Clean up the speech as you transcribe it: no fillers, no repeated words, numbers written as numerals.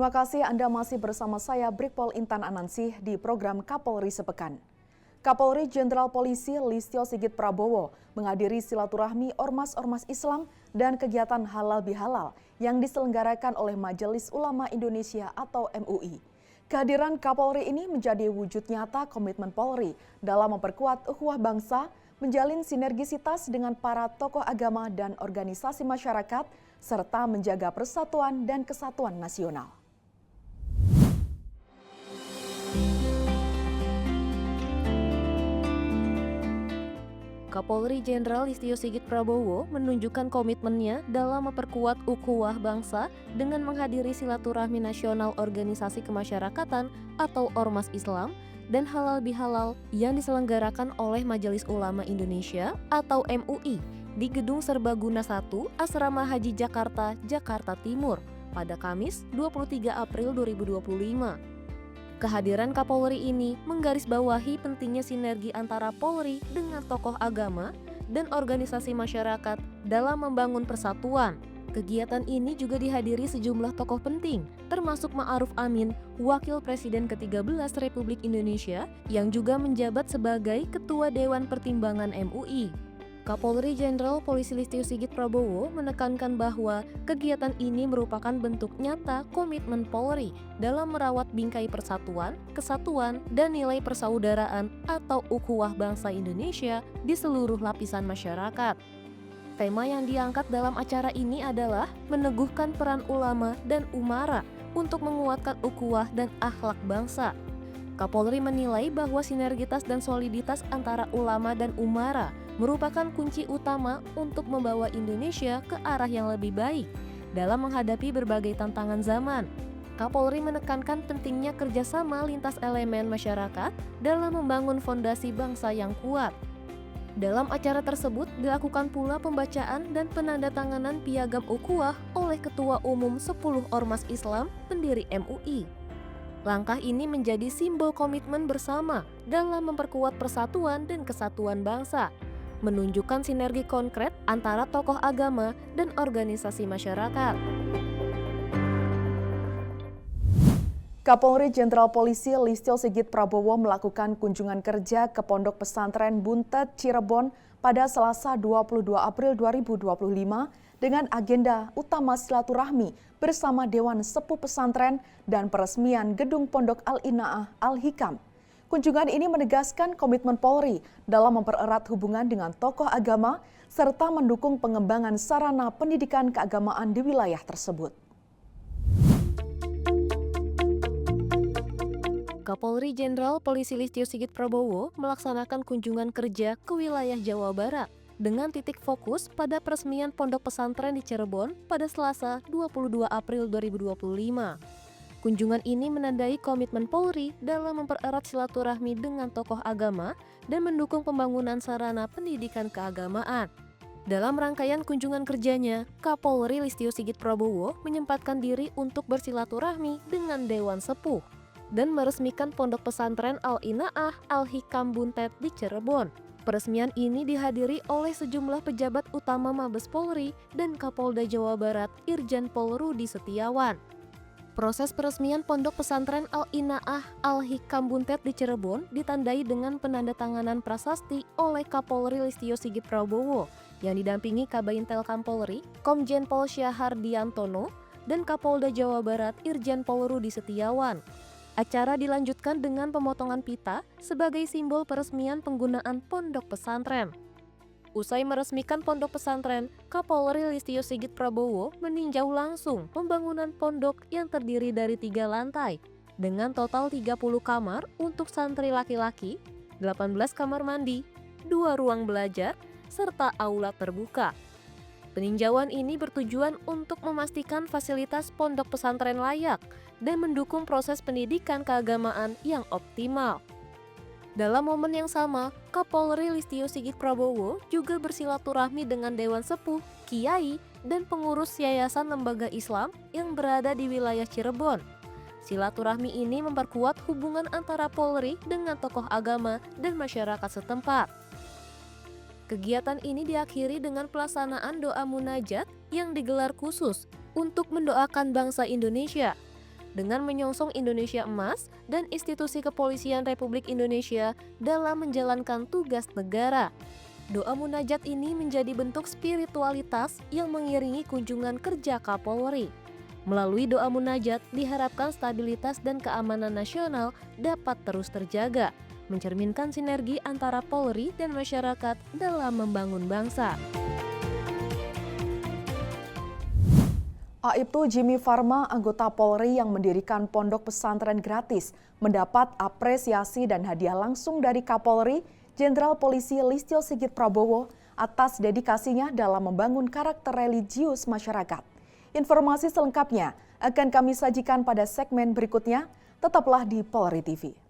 Terima kasih Anda masih bersama saya Brigpol Intan Anansih di program Kapolri Sepekan. Kapolri Jenderal Polisi Listio Sigit Prabowo menghadiri silaturahmi ormas-ormas Islam dan kegiatan halal bihalal yang diselenggarakan oleh Majelis Ulama Indonesia atau MUI. Kehadiran Kapolri ini menjadi wujud nyata komitmen Polri dalam memperkuat ukhuwah bangsa, menjalin sinergisitas dengan para tokoh agama dan organisasi masyarakat, serta menjaga persatuan dan kesatuan nasional. Kapolri Jenderal Listio Sigit Prabowo menunjukkan komitmennya dalam memperkuat ukhuwah bangsa dengan menghadiri silaturahmi nasional organisasi kemasyarakatan atau Ormas Islam dan halal bihalal yang diselenggarakan oleh Majelis Ulama Indonesia atau MUI di Gedung Serbaguna 1 Asrama Haji Jakarta, Jakarta Timur pada Kamis 23 April 2025. Kehadiran Kapolri ini menggarisbawahi pentingnya sinergi antara Polri dengan tokoh agama dan organisasi masyarakat dalam membangun persatuan. Kegiatan ini juga dihadiri sejumlah tokoh penting, termasuk Ma'ruf Amin, Wakil Presiden ke-13 Republik Indonesia, yang juga menjabat sebagai Ketua Dewan Pertimbangan MUI. Kapolri Jenderal Polisi Listio Sigit Prabowo menekankan bahwa kegiatan ini merupakan bentuk nyata komitmen Polri dalam merawat bingkai persatuan, kesatuan, dan nilai persaudaraan atau ukhuwah bangsa Indonesia di seluruh lapisan masyarakat. Tema yang diangkat dalam acara ini adalah meneguhkan peran ulama dan umara untuk menguatkan ukhuwah dan akhlak bangsa. Kapolri menilai bahwa sinergitas dan soliditas antara ulama dan umara merupakan kunci utama untuk membawa Indonesia ke arah yang lebih baik dalam menghadapi berbagai tantangan zaman. Kapolri menekankan pentingnya kerjasama lintas elemen masyarakat dalam membangun fondasi bangsa yang kuat. Dalam acara tersebut dilakukan pula pembacaan dan penandatanganan piagam ukhuwah oleh Ketua Umum 10 Ormas Islam pendiri MUI. Langkah ini menjadi simbol komitmen bersama dalam memperkuat persatuan dan kesatuan bangsa, menunjukkan sinergi konkret antara tokoh agama dan organisasi masyarakat. Kapolri Jenderal Polisi Listio Sigit Prabowo melakukan kunjungan kerja ke Pondok Pesantren Buntet Cirebon pada Selasa 22 April 2025 dengan agenda utama silaturahmi bersama Dewan Sepuh Pesantren dan peresmian Gedung Pondok Al-Inaah Al-Hikam. Kunjungan ini menegaskan komitmen Polri dalam mempererat hubungan dengan tokoh agama serta mendukung pengembangan sarana pendidikan keagamaan di wilayah tersebut. Kapolri Jenderal Polisi Listio Sigit Prabowo melaksanakan kunjungan kerja ke wilayah Jawa Barat dengan titik fokus pada peresmian Pondok Pesantren di Cirebon pada Selasa 22 April 2025. Kunjungan ini menandai komitmen Polri dalam mempererat silaturahmi dengan tokoh agama dan mendukung pembangunan sarana pendidikan keagamaan. Dalam rangkaian kunjungan kerjanya, Kapolri Listio Sigit Prabowo menyempatkan diri untuk bersilaturahmi dengan Dewan Sepuh dan meresmikan Pondok Pesantren Al-Inaah Al-Hikam Buntet di Cirebon. Peresmian ini dihadiri oleh sejumlah pejabat utama Mabes Polri dan Kapolda Jawa Barat Irjen Pol Rudi Setiawan. Proses peresmian Pondok Pesantren Al-Inaah Al-Hikam Buntet di Cirebon ditandai dengan penandatanganan prasasti oleh Kapolri Listio Sigit Prabowo yang didampingi Kabintel Kampolri, Komjen Pol Syahar Diantono, dan Kapolda Jawa Barat Irjen Pol Rudi Setiawan. Acara dilanjutkan dengan pemotongan pita sebagai simbol peresmian penggunaan pondok pesantren. Usai meresmikan pondok pesantren, Kapolri Listio Sigit Prabowo meninjau langsung pembangunan pondok yang terdiri dari 3 lantai dengan total 30 kamar untuk santri laki-laki, 18 kamar mandi, 2 ruang belajar, serta aula terbuka. Peninjauan ini bertujuan untuk memastikan fasilitas pondok pesantren layak dan mendukung proses pendidikan keagamaan yang optimal. Dalam momen yang sama, Kapolri Listio Sigit Prabowo juga bersilaturahmi dengan Dewan Sepuh, Kiai, dan pengurus Yayasan Lembaga Islam yang berada di wilayah Cirebon. Silaturahmi ini memperkuat hubungan antara Polri dengan tokoh agama dan masyarakat setempat. Kegiatan ini diakhiri dengan pelaksanaan doa munajat yang digelar khusus untuk mendoakan bangsa Indonesia. dengan menyongsong Indonesia Emas dan institusi kepolisian Republik Indonesia dalam menjalankan tugas negara. Doa munajat ini menjadi bentuk spiritualitas yang mengiringi kunjungan kerja Kapolri. Melalui doa munajat diharapkan stabilitas dan keamanan nasional dapat terus terjaga, mencerminkan sinergi antara Polri dan masyarakat dalam membangun bangsa. Aibtu Jimmy Farma, anggota Polri yang mendirikan pondok pesantren gratis, mendapat apresiasi dan hadiah langsung dari Kapolri, Jenderal Polisi Listio Sigit Prabowo atas dedikasinya dalam membangun karakter religius masyarakat. Informasi selengkapnya akan kami sajikan pada segmen berikutnya. Tetaplah di Polri TV.